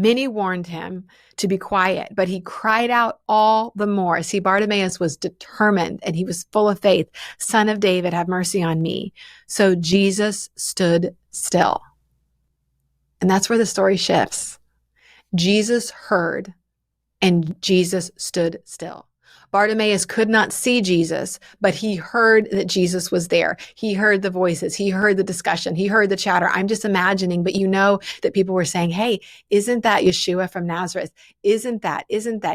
Many warned him to be quiet, but he cried out all the more. See, Bartimaeus was determined and he was full of faith. Son of David, have mercy on me. So Jesus stood still. And that's where the story shifts. Jesus heard and Jesus stood still. Bartimaeus could not see Jesus, but he heard that Jesus was there. He heard the voices. He heard the discussion. He heard the chatter. I'm just imagining, but you know that people were saying, hey, isn't that Yeshua from Nazareth? Isn't that,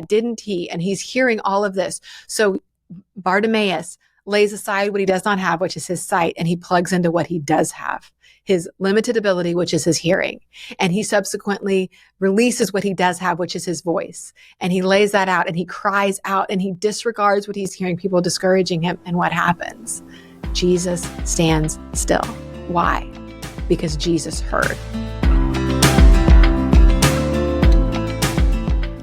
didn't he? And he's hearing all of this. So Bartimaeus lays aside what he does not have, which is his sight, and he plugs into what he does have, his limited ability, which is his hearing. And he subsequently releases what he does have, which is his voice. And he lays that out and he cries out and he disregards what he's hearing, people discouraging him. And what happens? Jesus stands still. Why? Because Jesus heard.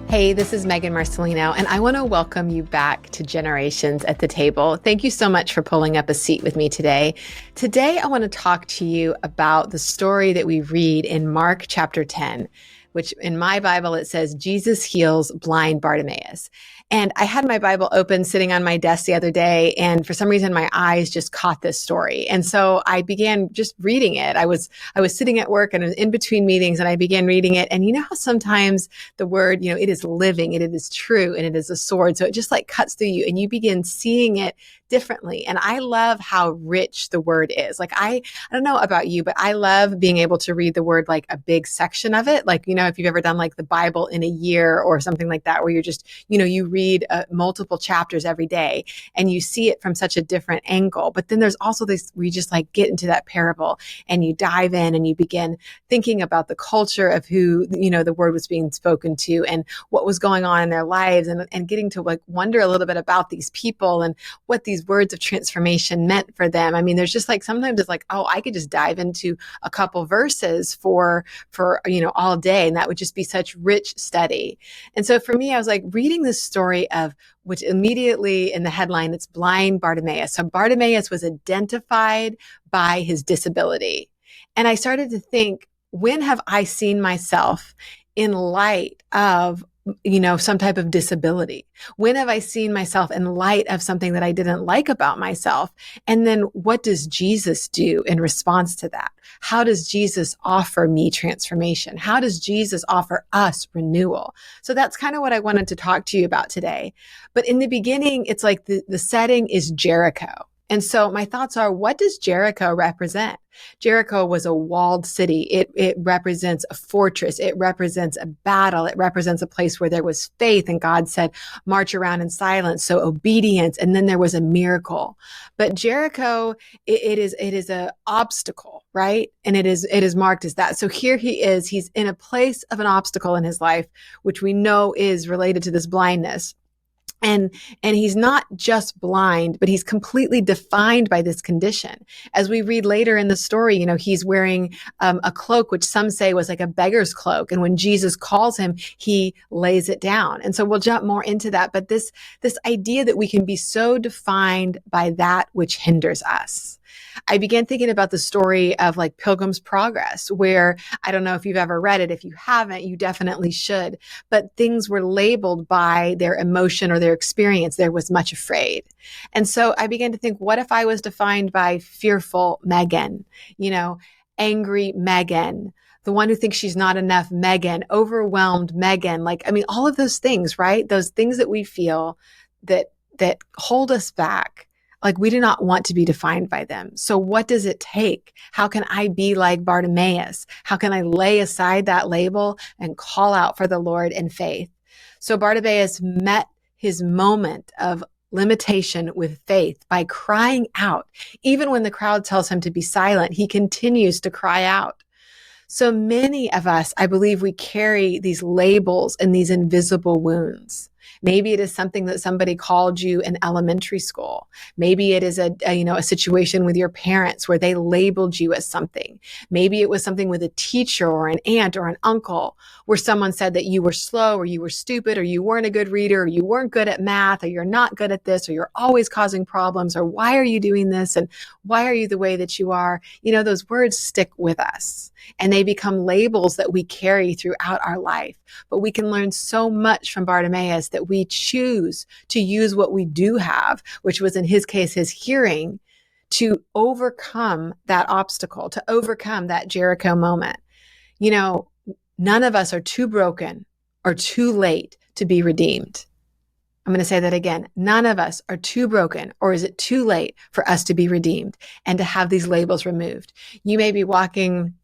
Hey, this is Megann Marcellino, and I want to welcome you back to Generations at the Table. Thank you so much for pulling up a seat with me today. Today, I want to talk to you about the story that we read in Mark chapter 10, which in my Bible, it says, Jesus heals blind Bartimaeus. And I had my Bible open sitting on my desk the other day, and for some reason, my eyes just caught this story. And so I began just reading it. I was sitting at work and in between meetings, and I began reading it. And you know how sometimes the word, it is living, and it is true, and it is a sword. So it just like cuts through you, and you begin seeing it differently. And I love how rich the word is. Like, I don't know about you, but I love being able to read the word, like a big section of it. Like, if you've ever done like the Bible in a year or something like that, where you're just, you read multiple chapters every day and you see it from such a different angle. But then there's also this, where you just like get into that parable and you dive in and you begin thinking about the culture of who, the word was being spoken to and what was going on in their lives, and getting to like wonder a little bit about these people and what these words of transformation meant for them. I mean, there's just like, sometimes it's like, oh, I could just dive into a couple verses for all day. And that would just be such rich study. And so for me, I was like reading this story of, which immediately in the headline, it's blind Bartimaeus. So Bartimaeus was identified by his disability. And I started to think, when have I seen myself in light of some type of disability? When have I seen myself in light of something that I didn't like about myself? And then what does Jesus do in response to that? How does Jesus offer me transformation? How does Jesus offer us renewal? So that's kind of what I wanted to talk to you about today. But in the beginning, it's like the setting is Jericho. And so my thoughts are, what does Jericho represent? Jericho was a walled city. It represents a fortress. It represents a battle. It represents a place where there was faith, and God said, march around in silence. So obedience. And then there was a miracle. But Jericho, it is an obstacle, right? And it is marked as that. So here he's in a place of an obstacle in his life, which we know is related to this blindness. And he's not just blind, but he's completely defined by this condition. As we read later in the story, he's wearing a cloak, which some say was like a beggar's cloak. And when Jesus calls him, he lays it down. And so we'll jump more into that. But this idea that we can be so defined by that which hinders us. I began thinking about the story of like Pilgrim's Progress, where I don't know if you've ever read it. If you haven't, you definitely should. But things were labeled by their emotion or their experience. There was much afraid. And so I began to think, what if I was defined by fearful Megann, angry Megann, the one who thinks she's not enough Megann, overwhelmed Megann, all of those things, right? Those things that we feel that hold us back. Like, we do not want to be defined by them. So what does it take? How can I be like Bartimaeus? How can I lay aside that label and call out for the Lord in faith? So Bartimaeus met his moment of limitation with faith by crying out. Even when the crowd tells him to be silent, he continues to cry out. So many of us, I believe, we carry these labels and these invisible wounds. Maybe it is something that somebody called you in elementary school. Maybe it is a situation with your parents where they labeled you as something. Maybe it was something with a teacher or an aunt or an uncle where someone said that you were slow or you were stupid or you weren't a good reader or you weren't good at math or you're not good at this or you're always causing problems or why are you doing this and why are you the way that you are? Those words stick with us and they become labels that we carry throughout our life. But we can learn so much from Bartimaeus that we choose to use what we do have, which was in his case, his hearing, to overcome that obstacle, to overcome that Jericho moment. None of us are too broken or too late to be redeemed. I'm going to say that again. None of us are too broken or is it too late for us to be redeemed and to have these labels removed. You may be walking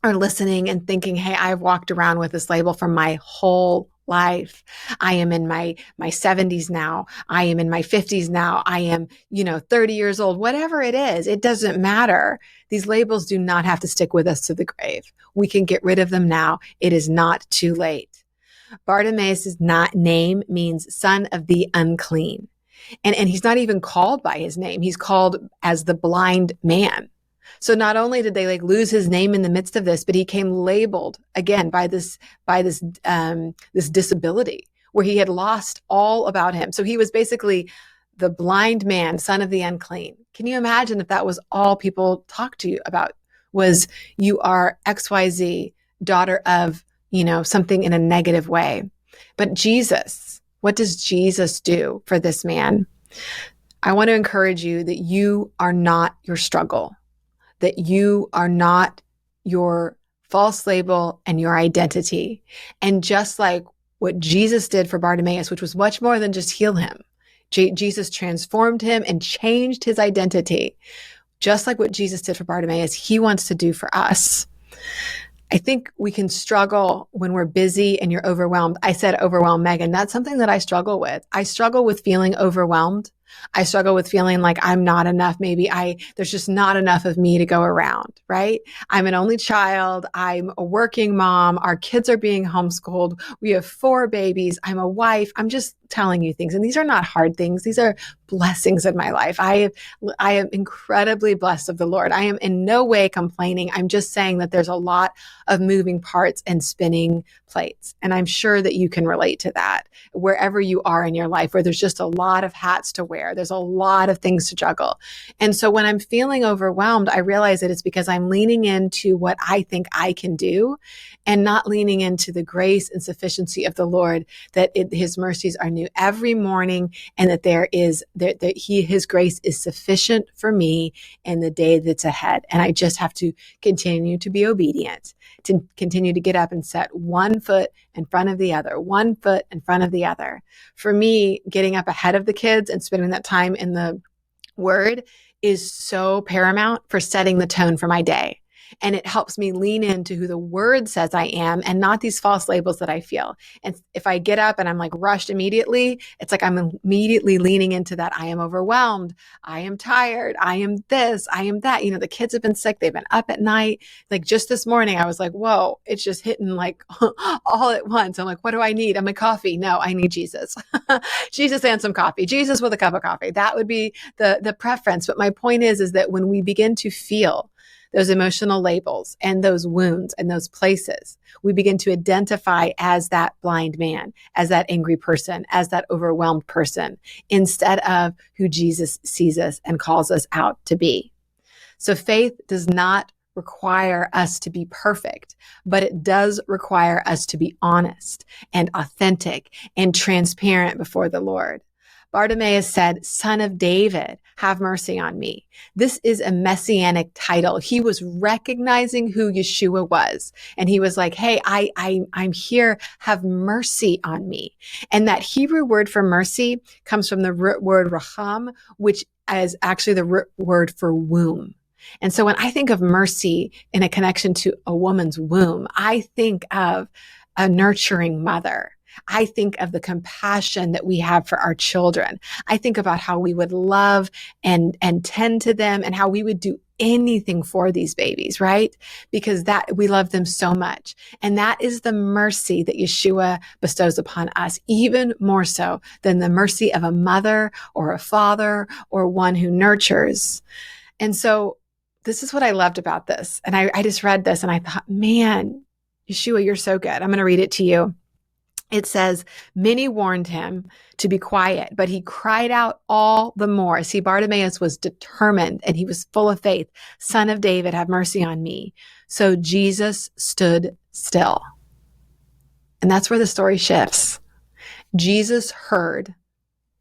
or listening and thinking, hey, I've walked around with this label for my whole life. I am in my 70s now. I am in my 50s now. I am, 30 years old, whatever it is, it doesn't matter. These labels do not have to stick with us to the grave. We can get rid of them now. It is not too late. Bartimaeus' name means son of the unclean. And he's not even called by his name. He's called as the blind man. So not only did they lose his name in the midst of this, but he came labeled again by this disability where he had lost all about him. So he was basically the blind man, son of the unclean. Can you imagine if that was all people talked to you about was you are XYZ, daughter of, something in a negative way. But Jesus, what does Jesus do for this man? I want to encourage you that you are not your struggle, that you are not your false label and your identity. And just like what Jesus did for Bartimaeus, which was much more than just heal him, Jesus transformed him and changed his identity. Just like what Jesus did for Bartimaeus, he wants to do for us. I think we can struggle when we're busy and you're overwhelmed. I said overwhelmed, Megan. That's something that I struggle with. I struggle with feeling overwhelmed. I struggle with feeling like I'm not enough. Maybe there's just not enough of me to go around, right? I'm an only child. I'm a working mom. Our kids are being homeschooled. We have 4 babies. I'm a wife. I'm just telling you things. And these are not hard things. These are blessings in my life. I am incredibly blessed of the Lord. I am in no way complaining. I'm just saying that there's a lot of moving parts and spinning plates. And I'm sure that you can relate to that wherever you are in your life, where there's just a lot of hats to wear. There's a lot of things to juggle. And so when I'm feeling overwhelmed, I realize that it's because I'm leaning into what I think I can do and not leaning into the grace and sufficiency of the Lord, that his mercies are new every morning and that his grace is sufficient for me in the day that's ahead. And I just have to continue to be obedient, to continue to get up and set one foot in front of the other, one foot in front of the other. For me, getting up ahead of the kids and spending that time in the Word is so paramount for setting the tone for my day. And it helps me lean into who the Word says I am and not these false labels that I feel. And if I get up and I'm rushed immediately, it's like I'm immediately leaning into that. I am overwhelmed. I am tired. I am this. I am that. The kids have been sick. They've been up at night. Just this morning, I was like, whoa, it's just hitting all at once. I'm like, what do I need? I'm like, coffee. No, I need Jesus. Jesus and some coffee. Jesus with a cup of coffee. That would be the preference. But my point is that when we begin to feel those emotional labels and those wounds and those places, we begin to identify as that blind man, as that angry person, as that overwhelmed person, instead of who Jesus sees us and calls us out to be. So faith does not require us to be perfect, but it does require us to be honest and authentic and transparent before the Lord. Bartimaeus said, "Son of David, have mercy on me." This is a messianic title. He was recognizing who Yeshua was. And he was like, hey, I'm here. Have mercy on me. And that Hebrew word for mercy comes from the root word raham, which is actually the root word for womb. And so when I think of mercy in a connection to a woman's womb, I think of a nurturing mother. I think of the compassion that we have for our children. I think about how we would love and tend to them and how we would do anything for these babies, right? Because that we love them so much. And that is the mercy that Yeshua bestows upon us, even more so than the mercy of a mother or a father or one who nurtures. And so this is what I loved about this. And I just read this and I thought, man, Yeshua, you're so good. I'm going to read it to you. It says, many warned him to be quiet, but he cried out all the more. See, Bartimaeus was determined and he was full of faith. Son of David, have mercy on me. So Jesus stood still. And that's where the story shifts. Jesus heard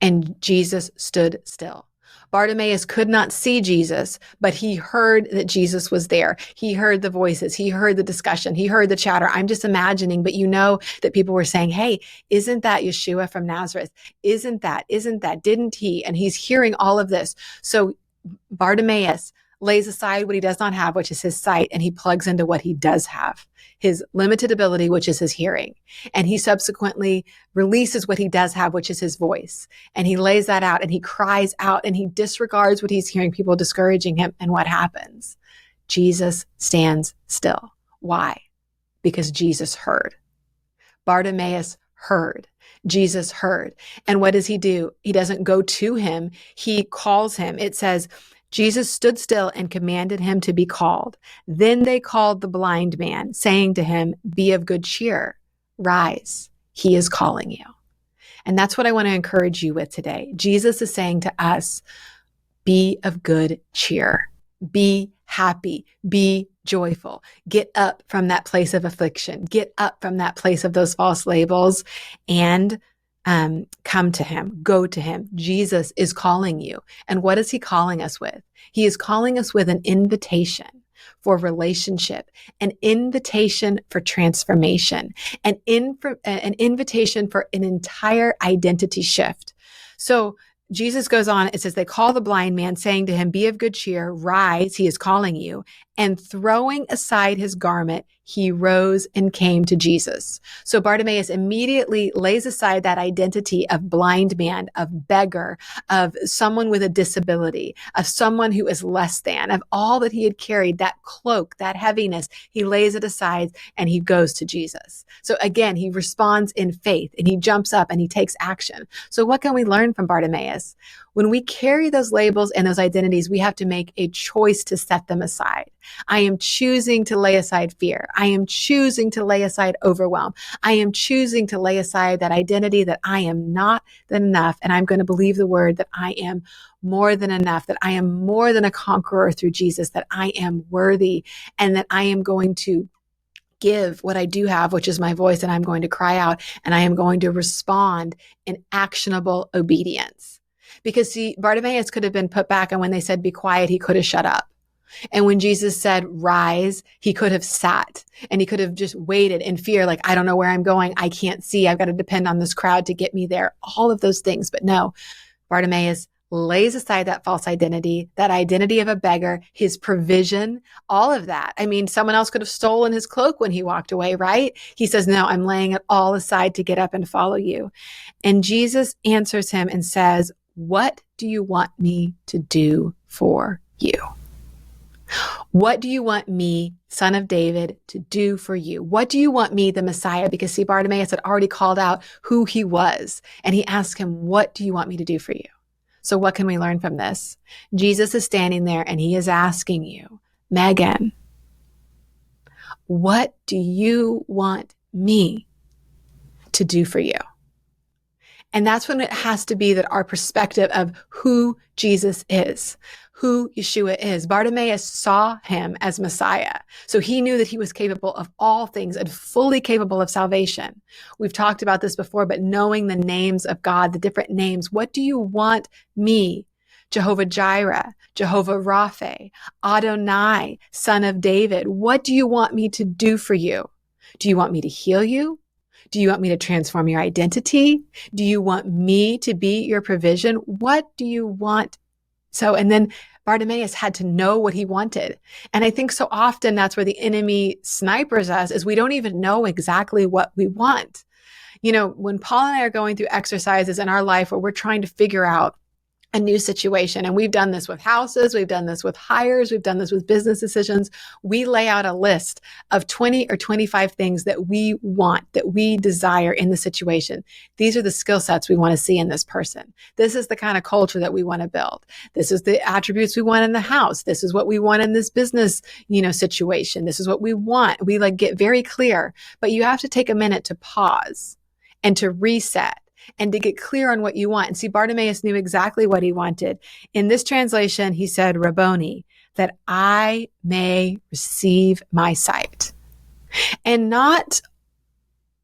and Jesus stood still. Bartimaeus could not see Jesus, but he heard that Jesus was there. He heard the voices. He heard the discussion. He heard the chatter. I'm just imagining, but you know that people were saying, hey, isn't that Yeshua from Nazareth? Isn't that, didn't he? And he's hearing all of this. So Bartimaeus lays aside what he does not have, which is his sight, and he plugs into what he does have, his limited ability, which is his hearing. And he subsequently releases what he does have, which is his voice. And he lays that out and he cries out and he disregards what he's hearing, people discouraging him. And what happens? Jesus stands still. Why? Because Jesus heard. Bartimaeus heard. Jesus heard. And what does he do? He doesn't go to him. He calls him. It says, Jesus stood still and commanded him to be called. Then they called the blind man, saying to him, be of good cheer. Rise. He is calling you. And that's what I want to encourage you with today. Jesus is saying to us, be of good cheer. Be happy. Be joyful. Get up from that place of affliction. Get up from that place of those false labels and come to him, go to him. Jesus is calling you. And what is he calling us with? He is calling us with an invitation for relationship, an invitation for transformation, an invitation for an entire identity shift. So Jesus goes on, it says, they call the blind man, saying to him, be of good cheer, rise, he is calling you. And throwing aside his garment, he rose and came to Jesus. So Bartimaeus immediately lays aside that identity of blind man, of beggar, of someone with a disability, of someone who is less than, of all that he had carried, that cloak, that heaviness. He lays it aside and he goes to Jesus. So again, he responds in faith and he jumps up and he takes action. So what can we learn from Bartimaeus? When we carry those labels and those identities, we have to make a choice to set them aside. I am choosing to lay aside fear. I am choosing to lay aside overwhelm. I am choosing to lay aside that identity that I am not than enough. And I'm going to believe the word that I am more than enough, that I am more than a conqueror through Jesus, that I am worthy, and that I am going to give what I do have, which is my voice, and I'm going to cry out, and I am going to respond in actionable obedience. Because see, Bartimaeus could have been put back, and when they said, be quiet, he could have shut up. And when Jesus said, rise, he could have sat and he could have just waited in fear, like, I don't know where I'm going. I can't see. I've got to depend on this crowd to get me there. All of those things. But no, Bartimaeus lays aside that false identity, that identity of a beggar, his provision, all of that. I mean, someone else could have stolen his cloak when he walked away, right? He says, no, I'm laying it all aside to get up and follow you. And Jesus answers him and says, what do you want me to do for you? What do you want me, Son of David, to do for you? What do you want me, the Messiah? Because see, Bartimaeus had already called out who he was. And he asked him, what do you want me to do for you? So what can we learn from this? Jesus is standing there and he is asking you, Megann, what do you want me to do for you? And that's when it has to be that our perspective of who Jesus is, who Yeshua is. Bartimaeus saw him as Messiah. So he knew that he was capable of all things and fully capable of salvation. We've talked about this before, but knowing the names of God, the different names, what do you want me? Jehovah Jireh, Jehovah Rapha, Adonai, Son of David. What do you want me to do for you? Do you want me to heal you? Do you want me to transform your identity? Do you want me to be your provision? What do you want? So, and then Bartimaeus had to know what he wanted. And I think so often that's where the enemy snipers us, is we don't even know exactly what we want. You know, when Paul and I are going through exercises in our life where we're trying to figure out a new situation. And we've done this with houses, we've done this with hires, we've done this with business decisions. We lay out a list of 20 or 25 things that we want, that we desire in the situation. These are the skill sets we want to see in this person. This is the kind of culture that we want to build. This is the attributes we want in the house. This is what we want in this business, situation. This is what we want. We get very clear, but you have to take a minute to pause and to reset and to get clear on what you want. And see, Bartimaeus knew exactly what he wanted. In this translation, he said, Rabboni, that I may receive my sight. And not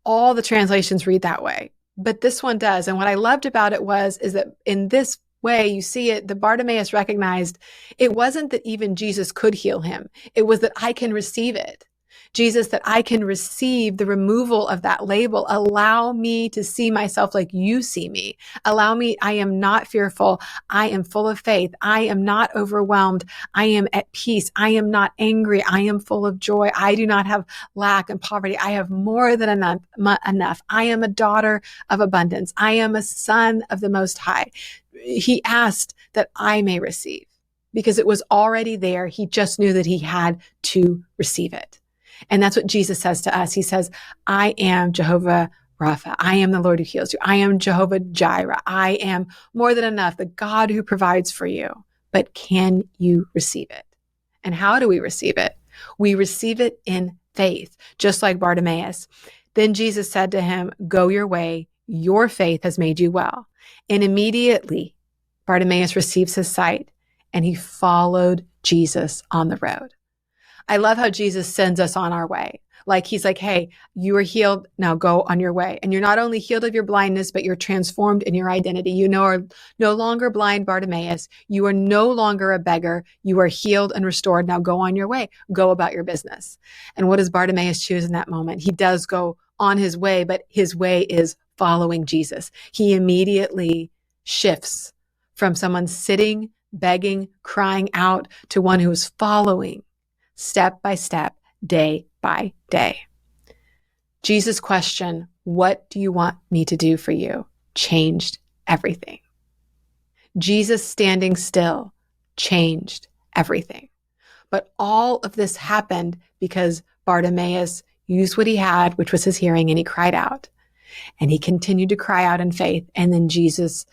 all the translations read that way, but this one does. And what I loved about it is that in this way, you see it, the Bartimaeus recognized it wasn't that even Jesus could heal him. It was that I can receive it. Jesus, that I can receive the removal of that label. Allow me to see myself like you see me. Allow me, I am not fearful. I am full of faith. I am not overwhelmed. I am at peace. I am not angry. I am full of joy. I do not have lack and poverty. I have more than enough. I am a daughter of abundance. I am a son of the Most High. He asked that I may receive because it was already there. He just knew that he had to receive it. And that's what Jesus says to us. He says, I am Jehovah Rapha. I am the Lord who heals you. I am Jehovah Jireh. I am more than enough, the God who provides for you. But can you receive it? And how do we receive it? We receive it in faith, just like Bartimaeus. Then Jesus said to him, go your way. Your faith has made you well. And immediately Bartimaeus receives his sight and he followed Jesus on the road. I love how Jesus sends us on our way. He's like, hey, you are healed. Now go on your way. And you're not only healed of your blindness, but you're transformed in your identity. You are no longer blind, Bartimaeus. You are no longer a beggar. You are healed and restored. Now go on your way. Go about your business. And what does Bartimaeus choose in that moment? He does go on his way, but his way is following Jesus. He immediately shifts from someone sitting, begging, crying out to one who is following step by step, day by day. Jesus' question, what do you want me to do for you? Changed everything. Jesus standing still changed everything. But all of this happened because Bartimaeus used what he had, which was his hearing, and he cried out. And he continued to cry out in faith. And then Jesus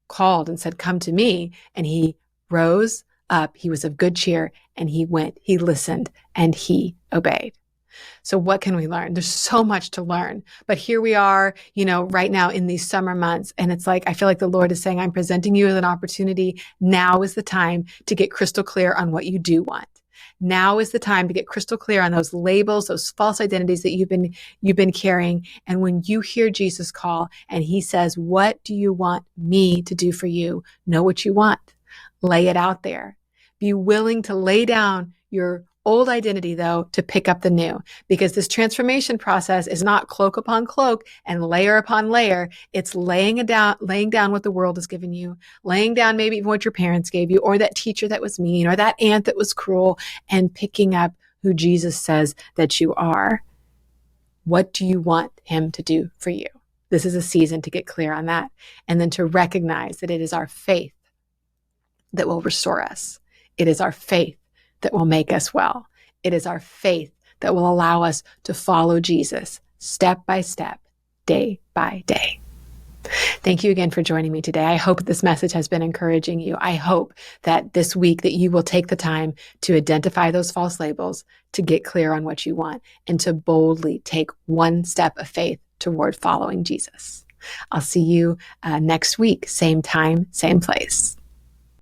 called and said, come to me. And he rose up. He was of good cheer and he went, he listened, and he obeyed. So what can we learn? There's so much to learn, but here we are, right now in these summer months. And it's like, I feel like the Lord is saying, I'm presenting you with an opportunity. Now is the time to get crystal clear on what you do want. Now is the time to get crystal clear on those labels, those false identities that you've been carrying. And when you hear Jesus call and he says, what do you want me to do for you? Know what you want. Lay it out there. Be willing to lay down your old identity, though, to pick up the new, because this transformation process is not cloak upon cloak and layer upon layer. It's laying down what the world has given you, laying down maybe even what your parents gave you, or that teacher that was mean, or that aunt that was cruel, and picking up who Jesus says that you are. What do you want him to do for you? This is a season to get clear on that, and then to recognize that it is our faith that will restore us. It is our faith that will make us well. It is our faith that will allow us to follow Jesus step by step, day by day. Thank you again for joining me today. I hope this message has been encouraging you. I hope that this week that you will take the time to identify those false labels, to get clear on what you want, and to boldly take one step of faith toward following Jesus. I'll see you next week, same time, same place.